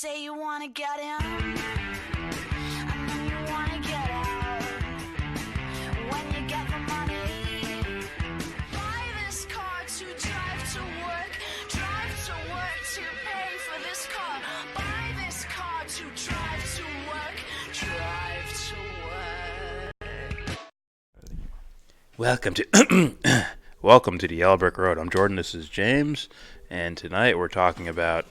say you wanna get in, and then you wanna get out. When you get the money, buy this car to drive to work to pay for this car. Buy this car to drive to work. Welcome to the Yellow Brick Road. I'm Jordan. This is James, and tonight we're talking about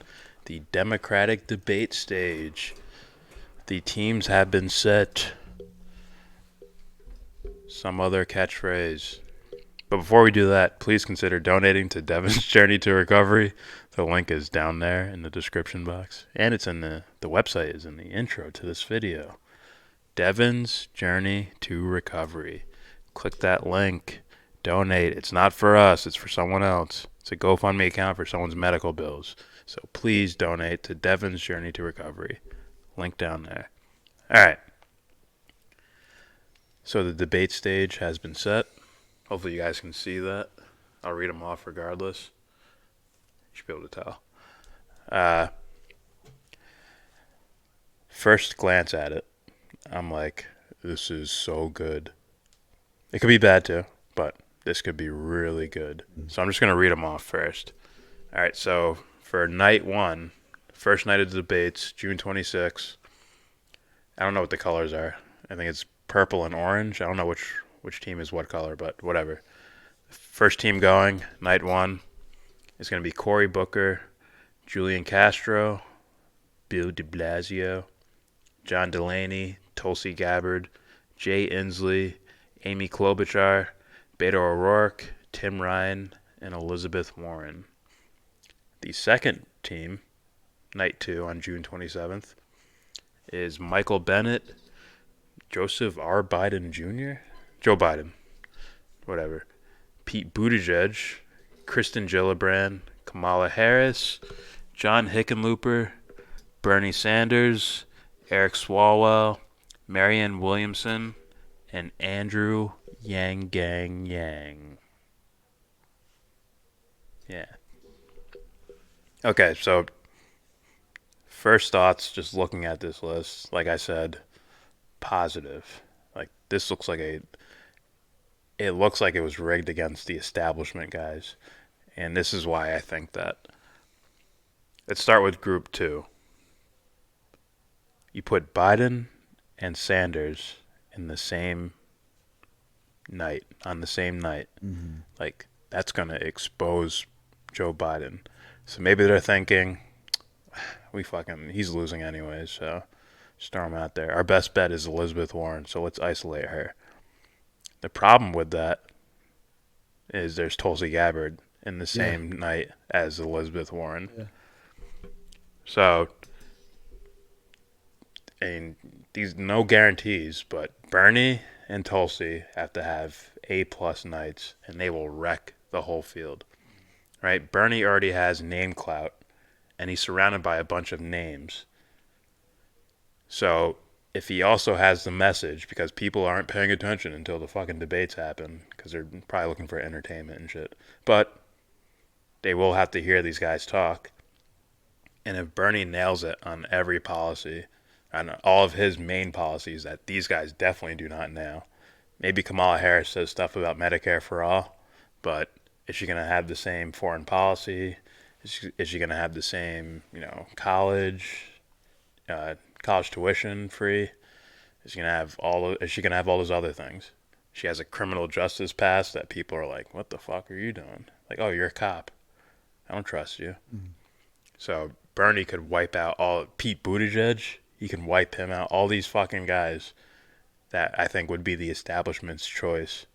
the Democratic debate stage. The teams have been set. Some other catchphrase. But before we do that, please consider donating to Devon's Journey to Recovery. The link is down there in the description box, and it's in the website is in the intro to this video. Devon's Journey to Recovery. Click that link. Donate. It's not for us. It's for someone else. It's a GoFundMe account for someone's medical bills. So please donate to Devon's Journey to Recovery. Link down there. All right. So the debate stage has been set. Hopefully you guys can see that. I'll read them off regardless. You should be able to tell. First glance at it, I'm like, this is so good. It could be bad too, but this could be really good. So I'm just going to read them off first. All right, so for night one, first night of the debates, June 26th. I don't know what the colors are. I think it's purple and orange. I don't know which team is what color, but whatever. First team going, night one, is going to be Cory Booker, Julian Castro, Bill de Blasio, John Delaney, Tulsi Gabbard, Jay Inslee, Amy Klobuchar, Beto O'Rourke, Tim Ryan, and Elizabeth Warren. The second team, night two on June 27th, is Michael Bennet, Joseph R. Biden Jr., Joe Biden, whatever, Pete Buttigieg, Kristen Gillibrand, Kamala Harris, John Hickenlooper, Bernie Sanders, Eric Swalwell, Marianne Williamson, and Andrew Yang Gang Yang. Yeah. Okay, so first thoughts, just looking at this list, like I said, positive. Like this looks like it looks like it was rigged against the establishment guys. And this is why I think that. Let's start with group two. You put Biden and Sanders in the same night, on the same night. Mm-hmm. Like, that's going to expose Joe Biden. So maybe they're thinking, he's losing anyways, so just throw him out there. Our best bet is Elizabeth Warren, so let's isolate her. The problem with that is there's Tulsi Gabbard in the same night as Elizabeth Warren. Yeah. So, and these no guarantees, but Bernie and Tulsi have to have A+ nights, and they will wreck the whole field. Right? Bernie already has name clout, and he's surrounded by a bunch of names. So if he also has the message, because people aren't paying attention until the fucking debates happen, because they're probably looking for entertainment and shit, but they will have to hear these guys talk. And if Bernie nails it on every policy, on all of his main policies that these guys definitely do not nail, maybe Kamala Harris says stuff about Medicare for all, but is she going to have the same foreign policy? Is she going to have the same, college tuition free? Is she going to have all those other things? She has a criminal justice past that people are like, what the fuck are you doing? Like, oh, you're a cop. I don't trust you. Mm-hmm. So Bernie could wipe out Pete Buttigieg. He can wipe him out. All these fucking guys that I think would be the establishment's choice.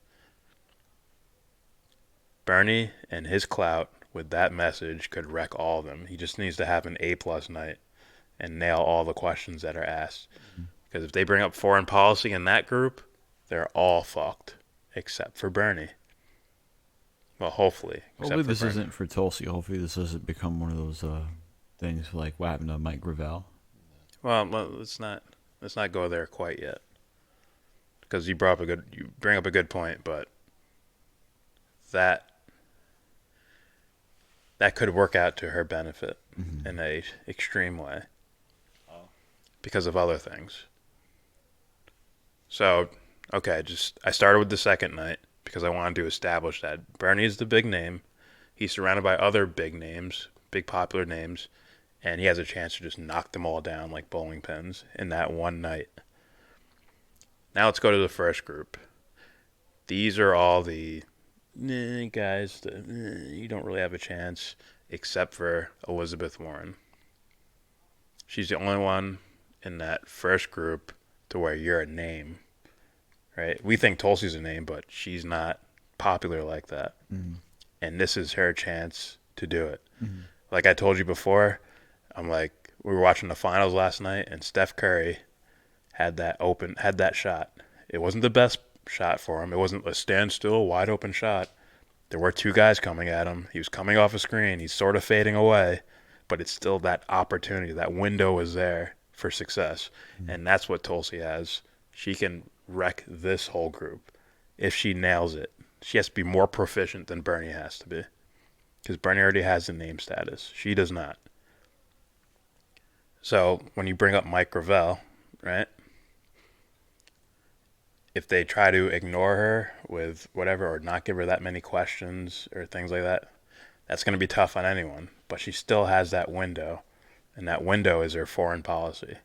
Bernie and his clout with that message could wreck all of them. He just needs to have an A+ night and nail all the questions that are asked. Because if they bring up foreign policy in that group, they're all fucked, except for Bernie. Well, hopefully. Hopefully this isn't for Tulsi. Hopefully this doesn't become one of those things like what happened to Mike Gravel. Well, let's not go there quite yet. Because you bring up a good point, but that could work out to her benefit in a extreme way. because of other things. So, okay, I started with the second night because I wanted to establish that Bernie is the big name. He's surrounded by other big names, big popular names, and he has a chance to just knock them all down like bowling pins in that one night. Now let's go to the first group. These are all the guys that you don't really have a chance, except for Elizabeth Warren. She's the only one in that first group to where you're a name, right? We think Tulsi's a name, but she's not popular like that. Mm-hmm. And this is her chance to do it. Mm-hmm. Like I told you before, we were watching the finals last night, and Steph Curry had that shot. It wasn't the best shot for him. It wasn't a standstill, wide open shot. There were two guys coming at him. He was coming off a screen. He's sort of fading away, but it's still that opportunity. That window is there for success, and that's what Tulsi has. She can wreck this whole group if she nails it. She has to be more proficient than Bernie has to be, because Bernie already has the name status. She does not. So when you bring up Mike Gravel, right? If they try to ignore her with whatever or not give her that many questions or things like that, that's going to be tough on anyone. But she still has that window, and that window is her foreign policy.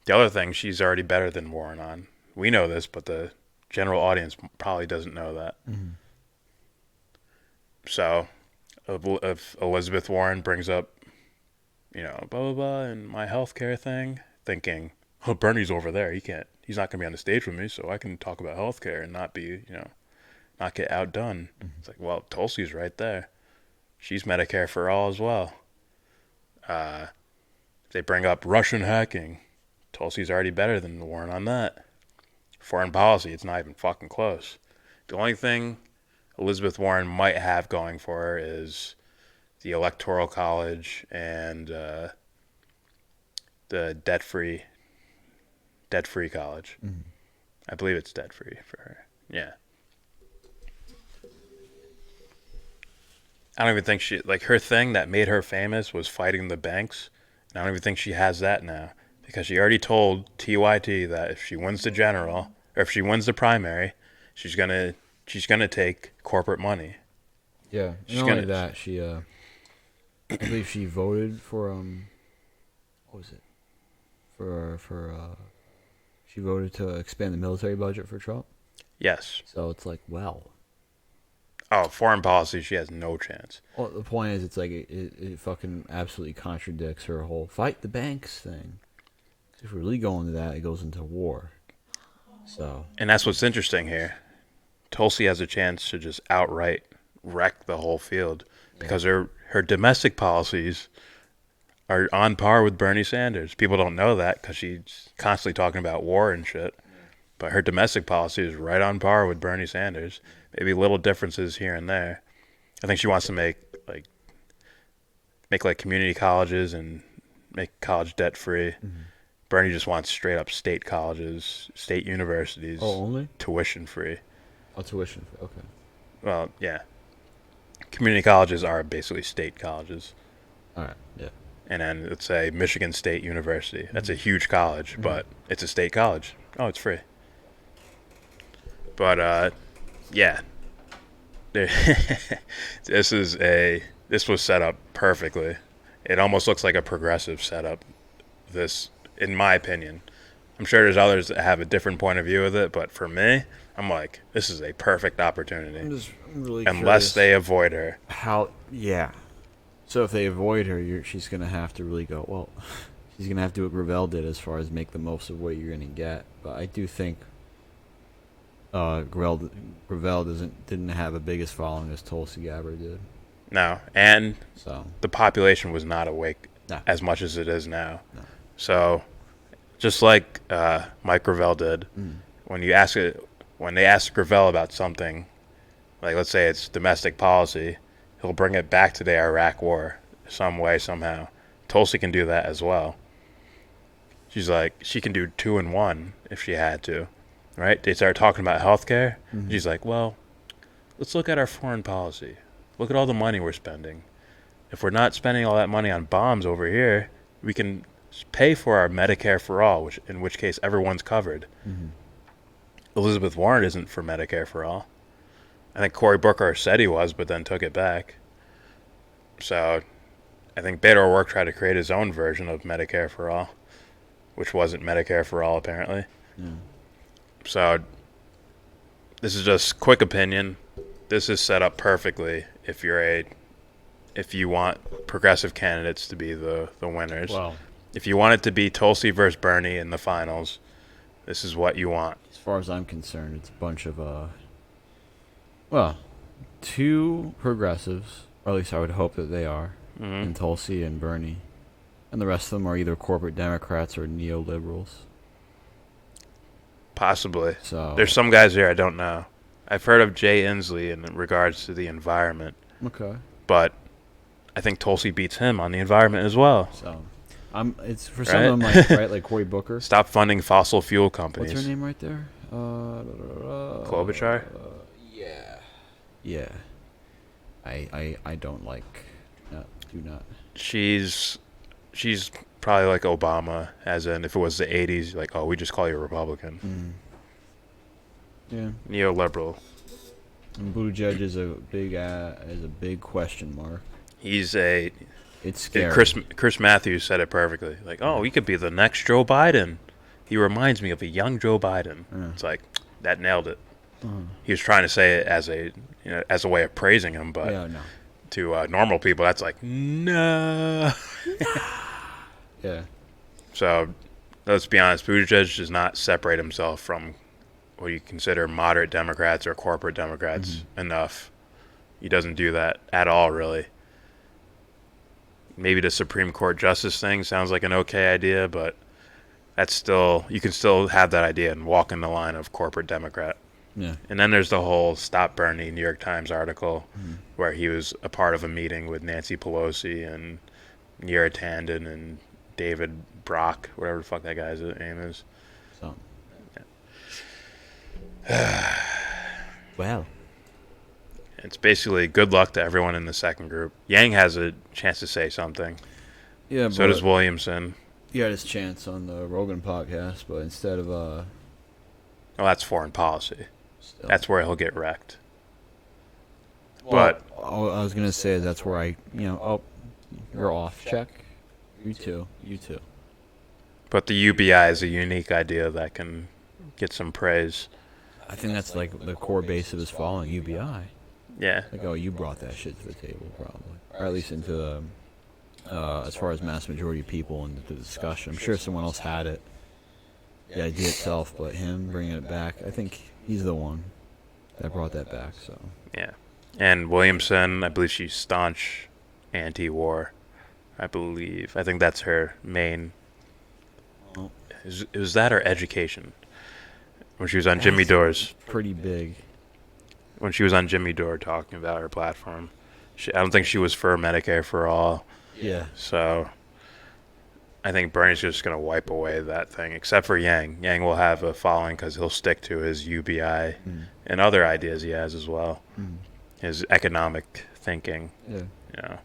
The other thing she's already better than Warren on. We know this, but the general audience probably doesn't know that. Mm-hmm. So if Elizabeth Warren brings up, blah, blah, blah, and my healthcare thing, thinking, oh, Bernie's over there. He's not going to be on the stage with me, so I can talk about healthcare and not be, not get outdone. Mm-hmm. It's like, well, Tulsi's right there. She's Medicare for all as well. They bring up Russian hacking. Tulsi's already better than Warren on that. Foreign policy, it's not even fucking close. The only thing Elizabeth Warren might have going for her is the Electoral College and the debt-free college. Mm-hmm. I believe it's debt-free for her. Yeah. I don't even think her thing that made her famous was fighting the banks. And I don't even think she has that now, because she already told TYT that if she wins the general, or if she wins the primary, she's gonna take corporate money. Yeah, not only that, she I believe she voted for what was it? She voted to expand the military budget for Trump. Yes. So it's like, well. Oh, foreign policy, she has no chance. Well, the point is, it's like it fucking absolutely contradicts her whole fight the banks thing. If we really go into that, it goes into war. So. And that's what's interesting here. Tulsi has a chance to just outright wreck the whole field, because her domestic policies are on par with Bernie Sanders. People don't know that because she's constantly talking about war and shit. But her domestic policy is right on par with Bernie Sanders. Maybe little differences here and there. I think she wants to make community colleges and make college debt free. Mm-hmm. Bernie just wants straight up state colleges, state universities. Oh, only? Tuition free. Oh, tuition free. Okay. Well, yeah. Community colleges are basically state colleges. All right. Yeah. And then let's say Michigan State University. That's a huge college, but it's a state college. Oh, it's free. But yeah, this was set up perfectly. It almost looks like a progressive setup. This, in my opinion, I'm sure there's others that have a different point of view with it, but for me, I'm like, this is a perfect opportunity. I'm really unless they avoid her. Yeah. So if they avoid her, she's gonna have to really go. Well, she's gonna have to do what Gravel did as far as make the most of what you're gonna get. But I do think Gravel didn't have the biggest following as Tulsi Gabbard did. No, and the population was not awake as much as it is now. No. So, just like Mike Gravel did, when they ask Gravel about something, like let's say it's domestic policy, he'll bring it back to the Iraq War some way, somehow. Tulsi can do that as well. She's like, she can do 2 in 1 if she had to. Right? They start talking about healthcare. Mm-hmm. She's like, well, let's look at our foreign policy. Look at all the money we're spending. If we're not spending all that money on bombs over here, we can pay for our Medicare for all, in which case everyone's covered. Mm-hmm. Elizabeth Warren isn't for Medicare for all. I think Cory Booker said he was, but then took it back. So I think Beto O'Rourke tried to create his own version of Medicare for all, which wasn't Medicare for all, apparently. Yeah. So this is just quick opinion. This is set up perfectly if you want progressive candidates to be the winners. Well, If you want it to be Tulsi versus Bernie in the finals, this is what you want. as far as I'm concerned, it's a bunch of two progressives, or at least I would hope that they are, in Tulsi and Bernie, and the rest of them are either corporate Democrats or neoliberals. Possibly. So There's some guys here I don't know. I've heard of Jay Inslee in regards to the environment, okay. but I think Tulsi beats him on the environment as well. So it's for some of them like Cory Booker. Stop funding fossil fuel companies. What's her name right there? Klobuchar? Yeah. Yeah. I don't like. No, do not. She's probably like Obama, as in if it was the 80s, like, oh, we just call you a Republican. Yeah. Neoliberal. And Buttigieg is a big question mark. It's scary. Chris Matthews said it perfectly. Like, oh, he could be the next Joe Biden. He reminds me of a young Joe Biden. Yeah. It's like, that nailed it. He was trying to say it as a way of praising him, but Yeah, no. to normal people, that's like, no. Yeah. So let's be honest, Buttigieg does not separate himself from what you consider moderate Democrats or corporate Democrats enough. He doesn't do that at all, really. Maybe the Supreme Court justice thing sounds like an okay idea, but that's still, you can still have that idea and walk in the line of corporate Democrat. Yeah. And then there's the whole Stop Bernie New York Times article where he was a part of a meeting with Nancy Pelosi and Neera Tanden and David Brock, whatever the fuck that guy's name is. So. Well. It's basically good luck to everyone in the second group. Yang has a chance to say something. Yeah, So does Williamson. He had his chance on the Rogan podcast, but instead of Well, that's foreign policy. still. That's where he'll get wrecked. Well, But I was gonna say that's where you're off. Check. You too. the UBI is a unique idea that can get some praise. I think that's like the core base of his following, UBI. Yeah. Like, oh, you brought that shit to the table, probably, or at least into the, as far as mass majority of people into the discussion. I'm sure someone else had it, the idea itself, but him bringing it back, I think he's the one that brought that back. So Yeah. And Williamson, I believe she's staunch anti-war. I think that's her main. Well, It was that or education. When she was on Jimmy Dore's. pretty big. When she was on Jimmy Dore talking about her platform. I don't think she was for Medicare for all. Yeah. So I think Bernie's just going to wipe away that thing, except for Yang. Yang will have a following because he'll stick to his UBI and other ideas he has as well. His economic thinking, Yeah.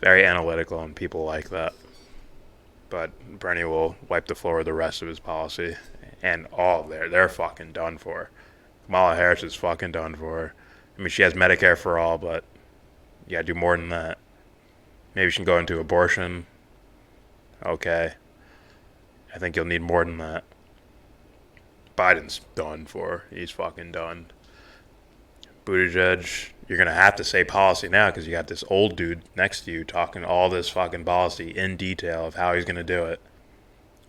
very analytical, and people like that. But Bernie will wipe the floor with the rest of his policy, and they're fucking done for. Kamala Harris is fucking done for. I mean, she has Medicare for all, but you gotta do more than that. Maybe she can go into abortion. Okay. I think you'll need more than that. Biden's done for. He's fucking done. Buttigieg, you're going to have to say policy now because you got this old dude next to you talking all this fucking policy in detail of how he's going to do it.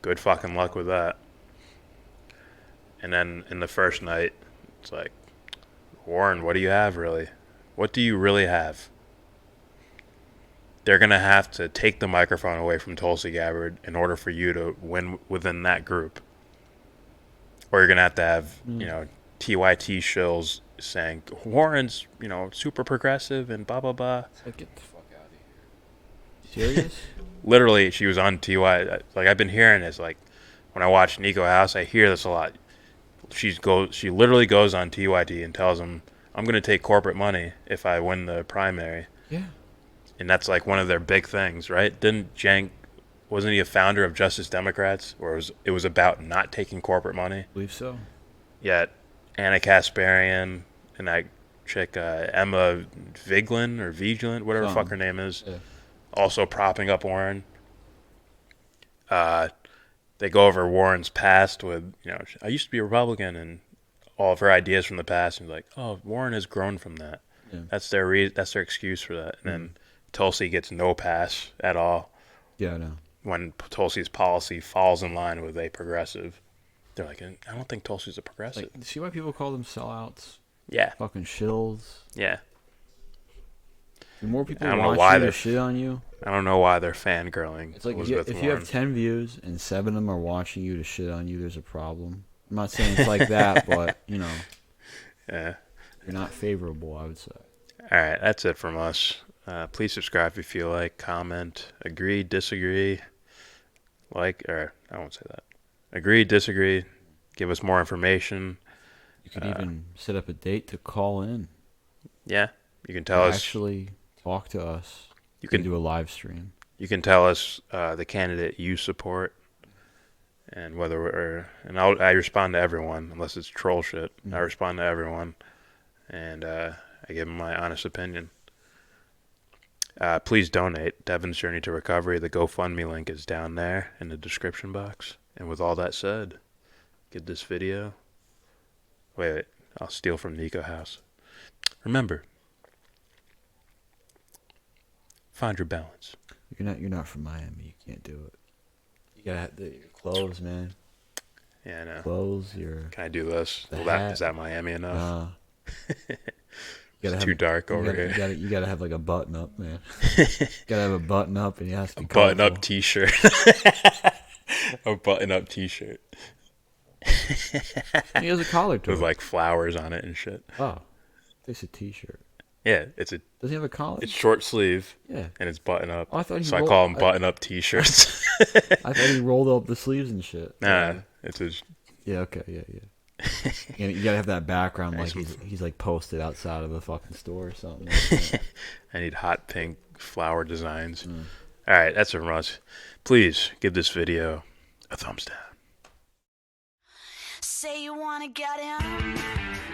Good fucking luck with that. And then in the first night, it's like, Warren, what do you have really? What do you really have? They're going to have to take the microphone away from Tulsi Gabbard in order for you to win within that group. Or you're going to have, TYT shills saying, Warren's, super progressive and blah, blah, blah. Like, get the fuck out of here. Serious? Literally, she was on TY. Like, I've been hearing this. Like, when I watch Nico House, I hear this a lot. She literally goes on TYT and tells him, I'm going to take corporate money if I win the primary. Yeah. And that's like one of their big things, right? Didn't Cenk wasn't he a founder of Justice Democrats, or it was about not taking corporate money? I believe so. Yet Anna Kasparian and that chick Emma Vigeland or Vigilant, whatever the fuck her name is, also propping up Warren. They go over Warren's past with, I used to be a Republican, and all of her ideas from the past, and like, oh, Warren has grown from that. Yeah. That's their excuse for that. And then Tulsi gets no pass at all. Yeah, I know. When Tulsi's policy falls in line with a progressive, they're like, I don't think Tulsi's a progressive. Like, see why people call them sellouts? Yeah. Fucking shills. Yeah. The more people watch you to shit on you. I don't know why they're fangirling. It's like if you have 10 views and 7 of them are watching you to shit on you, there's a problem. I'm not saying it's like that, but, Yeah. You're not favorable, I would say. All right, that's it from us. Please subscribe if you feel like, comment, agree, disagree, or I won't say that. Agree, disagree, give us more information. You could even set up a date to call in. Yeah, you can tell us. Actually talk to us. You can do a live stream. You can tell us the candidate you support, and I respond to everyone unless it's troll shit. I respond to everyone, and I give them my honest opinion. Please donate. Devon's Journey to Recovery. The GoFundMe link is down there in the description box. And with all that said, give this video. Wait, I'll steal from Nico House. Remember, find your balance. You're not from Miami. You can't do it. You gotta have your clothes, man. Yeah, I know. Clothes. Can I do this? Is that Miami enough? It's too dark over here. You gotta have like a button up, man. Gotta have a button up, and you have to be button up T-shirt. A button up T-shirt. He has a collar to with it. like flowers on it and shit. Oh, it's a T-shirt. Yeah, Does he have a collar? It's short sleeve. Yeah, and it's button up. Oh, I call them button up T-shirts. I thought he rolled up the sleeves and shit. Nah, it's a. Yeah. Okay. Yeah. You gotta have that background, like he's like posted outside of a fucking store or something. Like I need hot pink flower designs. All right, that's from us. Please give this video a thumbs down. Say you wanna get in.